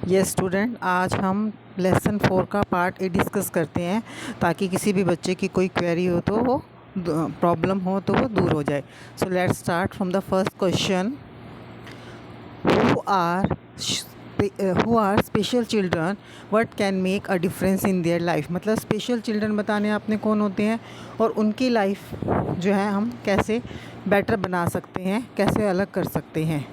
Yes student, आज हम lesson 4 का पार्ट ए डिस्कस करते हैं ताकि किसी भी बच्चे की कोई क्वेरी हो तो वो प्रॉब्लम हो तो वो दूर हो जाए। So let's start from the first question. Who are who are special children, what can make a difference in their life. मतलब स्पेशल चिल्ड्रन बताने आपने कौन होते हैं और उनकी लाइफ जो है हम कैसे बेटर बना सकते हैं, कैसे अलग कर सकते हैं।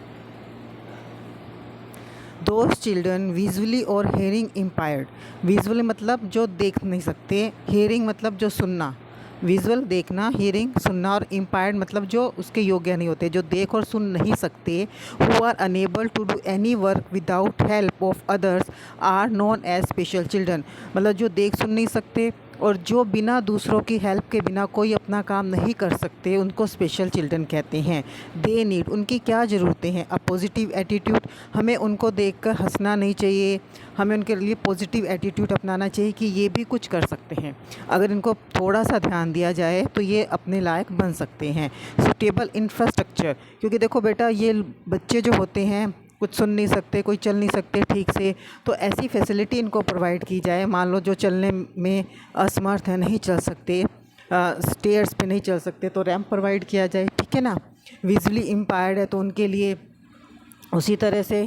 दोज चिल्ड्रन विजुअली और हेयरिंग इम्पायर्ड। विजुअली मतलब जो देख नहीं सकते, हेयरिंग मतलब जो सुनना, विजुअल देखना, हेयरिंग सुनना, और इम्पायर्ड मतलब जो उसके योग्य नहीं होते, जो देख और सुन नहीं सकते। Who are unable to do any work without help of others are known as special children. मतलब जो देख सुन नहीं सकते और जो बिना दूसरों की हेल्प के बिना कोई अपना काम नहीं कर सकते, उनको स्पेशल चिल्ड्रन कहते हैं। दे नीड, उनकी क्या ज़रूरतें हैं। अ पॉजिटिव एटीट्यूड, हमें उनको देखकर हंसना नहीं चाहिए, हमें उनके लिए पॉजिटिव एटीट्यूड अपनाना चाहिए कि ये भी कुछ कर सकते हैं। अगर इनको थोड़ा सा ध्यान दिया जाए तो ये अपने लायक बन सकते हैं। सुटेबल इंफ्रास्ट्रक्चर, क्योंकि देखो बेटा, ये बच्चे जो होते हैं कुछ सुन नहीं सकते, कोई चल नहीं सकते ठीक से, तो ऐसी फैसिलिटी इनको प्रोवाइड की जाए। मान लो जो चलने में असमर्थ है, नहीं चल सकते, स्टेयर्स पे नहीं चल सकते, तो रैंप प्रोवाइड किया जाए, ठीक है ना। विजुअली इम्पायर्ड है तो उनके लिए उसी तरह से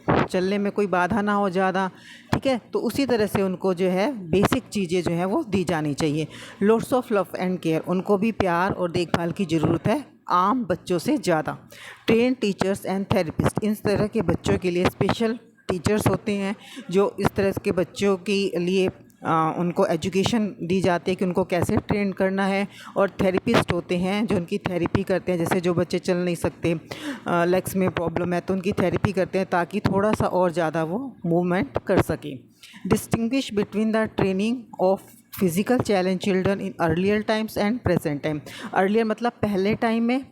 चलने में कोई बाधा ना हो ज़्यादा, ठीक है, तो उसी तरह से उनको जो है बेसिक चीज़ें जो है वो दी जानी चाहिए। Lots of love and care, उनको भी प्यार और देखभाल की ज़रूरत है आम बच्चों से ज़्यादा। ट्रेन टीचर्स एंड थेरेपिस्ट, इस तरह के बच्चों के लिए स्पेशल टीचर्स होते हैं जो इस तरह के बच्चों के लिए उनको एजुकेशन दी जाती है कि उनको कैसे ट्रेन करना है। और थेरेपिस्ट होते हैं जो उनकी थेरेपी करते हैं, जैसे जो बच्चे चल नहीं सकते, लेग्स में प्रॉब्लम है, तो उनकी थेरेपी करते हैं ताकि थोड़ा सा और ज़्यादा वो मूवमेंट कर सकें। Distinguish between the training of physical challenge children in earlier times and present time. Earlier मतलब पहले टाइम में,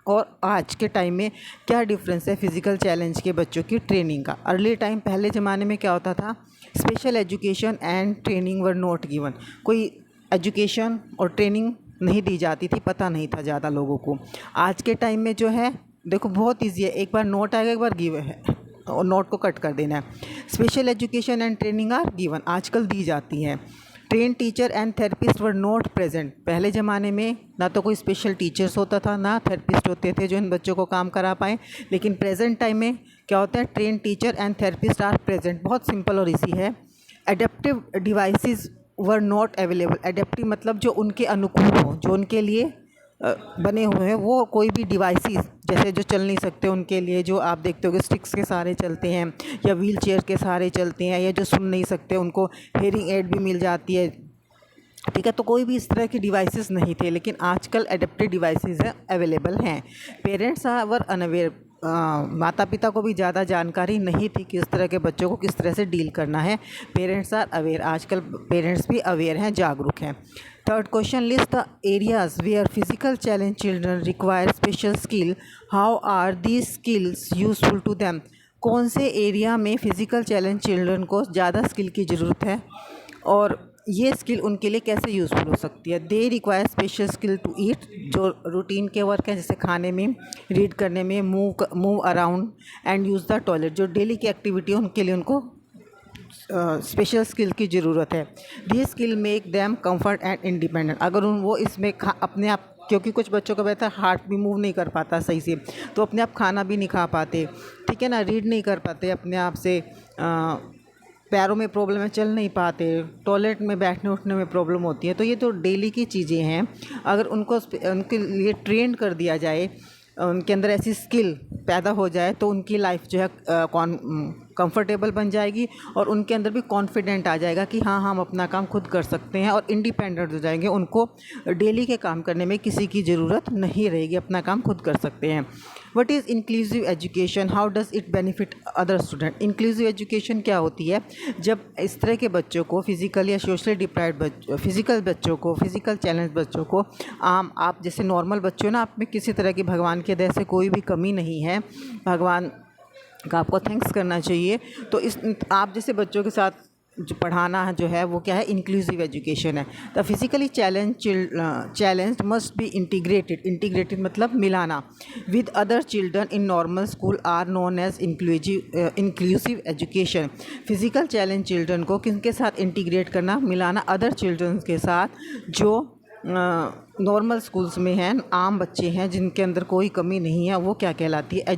और आज के टाइम में क्या डिफरेंस है फिज़िकल चैलेंज के बच्चों की ट्रेनिंग का। अर्ली टाइम, पहले ज़माने में क्या होता था, special education and training were not given. कोई एजुकेशन और ट्रेनिंग नहीं दी जाती थी, पता नहीं था ज़्यादा लोगों को। आज के टाइम में जो है देखो बहुत ईजी है, एक बार नोट आएगा, एक बार गिवन है और नोट को कट कर देना है। Special education and training are given, आजकल दी जाती हैं। Train teacher and therapist were not present. पहले ज़माने में ना तो कोई स्पेशल टीचर्स होता था, ना थेरेपिस्ट होते थे जो इन बच्चों को काम करा पाएँ। लेकिन प्रेजेंट टाइम में क्या होता है, train teacher and therapist are present. बहुत सिंपल और इजी है। Adaptive devices were not available. Adaptive मतलब जो उनके अनुकूल हो, जो उनके लिए बने हुए हैं, वो कोई भी डिवाइसेस, जैसे जो चल नहीं सकते उनके लिए, जो आप देखते हो स्टिक्स के सहारे चलते हैं या व्हील चेयर के सहारे चलते हैं, या जो सुन नहीं सकते उनको हेयरिंग एड भी मिल जाती है, ठीक है। तो कोई भी इस तरह की डिवाइसेस नहीं थे, लेकिन आजकल एडेप्टेड डिवाइसेस अवेलेबल हैं। पेरेंट्स वर अनअवेयर, माता पिता को भी ज़्यादा जानकारी नहीं थी कि इस तरह के बच्चों को किस तरह से डील करना है। पेरेंट्स आर अवेयर, आजकल पेरेंट्स भी अवेयर हैं, जागरूक हैं। Third question, list the areas where physical challenge children require special skill, how are these skills useful to them. कौन से एरिया में फ़िज़िकल चैलेंज चिल्ड्रन को ज़्यादा स्किल की ज़रूरत है और ये स्किल उनके लिए कैसे यूज़फुल हो सकती है। They require special skill to eat, जो रूटीन के वर्क हैं जैसे खाने में, रीड करने में, move around and use the toilet, जो डेली की एक्टिविटी है उनके लिए उनको स्पेशल स्किल की ज़रूरत है। The skill make them comfort and independent. अगर वो इसमें अपने आप, क्योंकि कुछ बच्चों का वैसा हार्ट भी मूव नहीं कर पाता सही से, तो अपने आप खाना भी नहीं खा पाते, ठीक है ना, रीड नहीं कर पाते अपने आप से, पैरों में प्रॉब्लम है, चल नहीं पाते, टॉयलेट में बैठने उठने में प्रॉब्लम होती है। तो ये तो डेली की चीज़ें हैं, अगर उनके लिए ट्रेन कर दिया जाए, उनके अंदर ऐसी स्किल पैदा हो जाए, तो उनकी लाइफ जो है कंफर्टेबल बन जाएगी और उनके अंदर भी कॉन्फिडेंट आ जाएगा कि हाँ, हम अपना काम खुद कर सकते हैं, और इंडिपेंडेंट हो जाएंगे। उनको डेली के काम करने में किसी की ज़रूरत नहीं रहेगी, अपना काम खुद कर सकते हैं। What is inclusive education, how does it benefit other student. Inclusive education क्या होती है, जब इस तरह के बच्चों को, फिज़िकल या सोशली डिप्राइव्ड फिज़िकल बच्चों को, फिज़िकल चैलेंज बच्चों को, आप जैसे नॉर्मल बच्चों ना, आप में किसी तरह की भगवान के दया से कोई भी कमी नहीं है, भगवान का आपको थैंक्स करना चाहिए। तो इस आप जैसे बच्चों के साथ जो पढ़ाना जो है वो क्या है, इंक्लूसिव एजुकेशन है। The physically challenged must be integrated मतलब मिलाना with other children in normal school are known as inclusive education. Physical challenge children को किनके साथ इंटीग्रेट करना, मिलाना अदर चिल्ड्रन के साथ जो नॉर्मल स्कूल्स में हैं, आम बच्चे हैं जिनके अंदर कोई कमी नहीं है, वो क्या कहलाती है,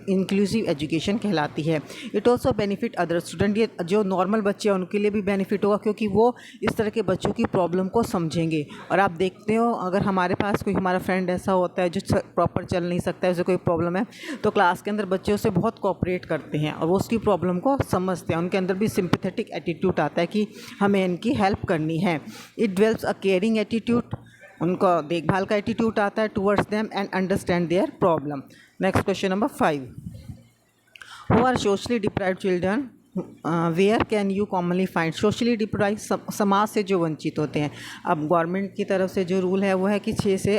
इंक्लूसिव एजुकेशन कहलाती है। It also benefit other student, ये जो नॉर्मल बच्चे हैं उनके लिए भी बेनिफिट होगा क्योंकि वो इस तरह के बच्चों की प्रॉब्लम को समझेंगे। और आप देखते हो अगर हमारे पास कोई हमारा फ्रेंड ऐसा होता है जो प्रॉपर चल नहीं सकता है, उसे कोई प्रॉब्लम है, तो क्लास के अंदर बच्चे उससे बहुत कोऑपरेट करते हैं और वो उसकी प्रॉब्लम को समझते हैं, उनके अंदर भी सिंपैथेटिक एटीट्यूड आता है कि हमें इनकी हेल्प करनी है। It develops a caring attitude, उनको देखभाल का एटीट्यूड आता है towards them and understand their problem. Next question number 5, who are socially deprived children where can you commonly find. Socially deprive समाज से जो वंचित होते हैं, अब गवर्नमेंट की तरफ से जो रूल है वो है कि 6 से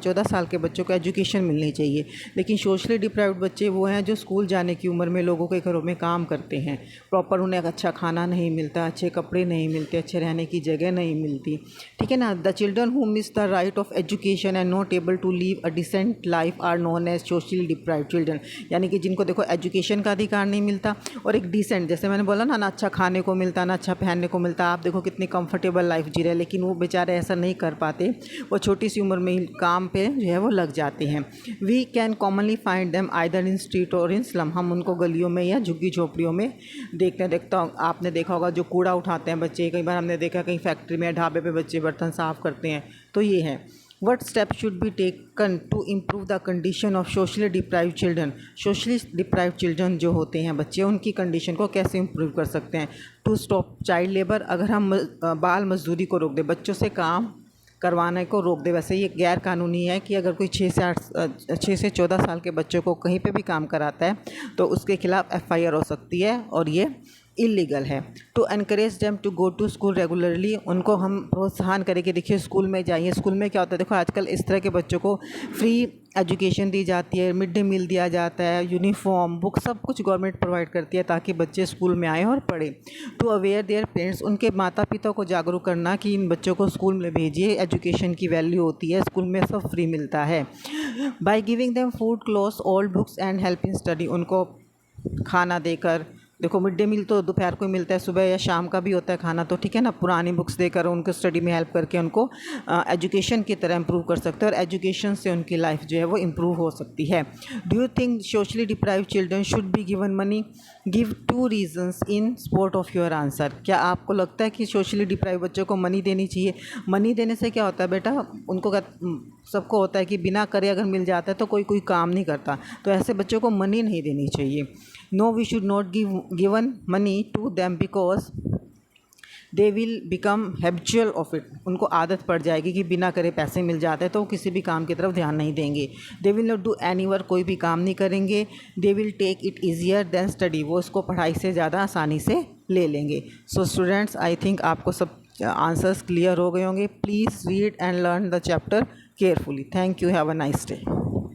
14 साल के बच्चों को एजुकेशन मिलनी चाहिए, लेकिन सोशली डिप्राइव्ड बच्चे वो हैं जो स्कूल जाने की उम्र में लोगों के घरों में काम करते हैं, प्रॉपर उन्हें अच्छा खाना नहीं मिलता, अच्छे कपड़े नहीं मिलते, अच्छे रहने की जगह नहीं मिलती, ठीक है ना। The children who miss the right of education and not able to live a decent life are known as socially deprived children. यानी कि जिनको देखो एजुकेशन का अधिकार नहीं मिलता और एक डिसेंट, जैसे मैंने बोला ना अच्छा खाने को मिलता, ना अच्छा पहनने को मिलता, आप देखो कितनी कंफर्टेबल लाइफ जी रहे हैं, लेकिन वो बेचारे ऐसा नहीं कर पाते, वो छोटी सी उम्र में ही काम पे जो है वो लग जाते हैं। We can commonly find them either in street और इन स्लम, हम उनको गलियों में या झुग्गी झोपड़ियों में देखता आपने देखा होगा जो कूड़ा उठाते हैं बच्चे, कई बार हमने देखा कहीं फैक्ट्री में ढाबे पे बच्चे बर्तन साफ़ करते हैं, तो ये है। What steps should be taken to improve the condition of socially deprived children? Socially deprived children जो होते हैं बच्चे, उनकी कंडीशन को कैसे इम्प्रूव कर सकते हैं? टू स्टॉप चाइल्ड लेबर, अगर हम बाल मजदूरी को रोक दें, बच्चों से काम करवाने को रोक दे। वैसे ये गैर कानूनी है कि अगर कोई 6 से 14 साल के बच्चों को कहीं पे भी काम कराता है तो उसके खिलाफ FIR हो सकती है और ये इलीगल है। To encourage them to go to school regularly, उनको हम प्रोत्साहन करें कि देखिए स्कूल में जाइए। स्कूल में क्या होता है, देखो आजकल इस तरह के बच्चों को फ्री एजुकेशन दी जाती है, मिड डे मील दिया जाता है, यूनिफॉर्म, बुक, सब कुछ गवर्नमेंट प्रोवाइड करती है ताकि बच्चे स्कूल में आएँ और पढ़ें। टू अवेयर देयर पेरेंट्स, उनके माता पिता को जागरूक करना कि इन बच्चों को स्कूल में भेजिए, एजुकेशन की वैल्यू होती है, स्कूल में सब फ्री मिलता है। By giving them food, clothes, old books and help in study, उनको खाना देकर, देखो मिड डे मील तो दोपहर को ही मिलता है, सुबह या शाम का भी होता है खाना, तो ठीक है ना, पुरानी बुक्स देकर उनको स्टडी में हेल्प करके उनको एजुकेशन की तरह इम्प्रूव कर सकते हैं और एजुकेशन से उनकी लाइफ जो है वो इम्प्रूव हो सकती है। Do you think socially deprived children should be given money? Give 2 reasons in support of your answer. क्या आपको लगता है कि सोशली डिप्राइव्ड बच्चों को मनी देनी चाहिए? मनी देने से क्या होता है बेटा, उनको सबको होता है कि बिना करे अगर मिल जाता है तो कोई काम नहीं करता, तो ऐसे बच्चों को मनी नहीं देनी चाहिए। No, we should not given money to them because they will become habitual of it, उनको आदत पड़ जाएगी कि बिना करे पैसे मिल जाते हैं तो वो किसी भी काम की तरफ ध्यान नहीं देंगे। They will not do any work, कोई भी काम नहीं करेंगे। They will take it easier than study, वो इसको पढ़ाई से ज़्यादा आसानी से ले लेंगे। सो स्टूडेंट्स, आई थिंक आपको सब आंसर्स क्लियर हो गए होंगे। Please read and learn the chapter carefully. Thank you, have a nice day.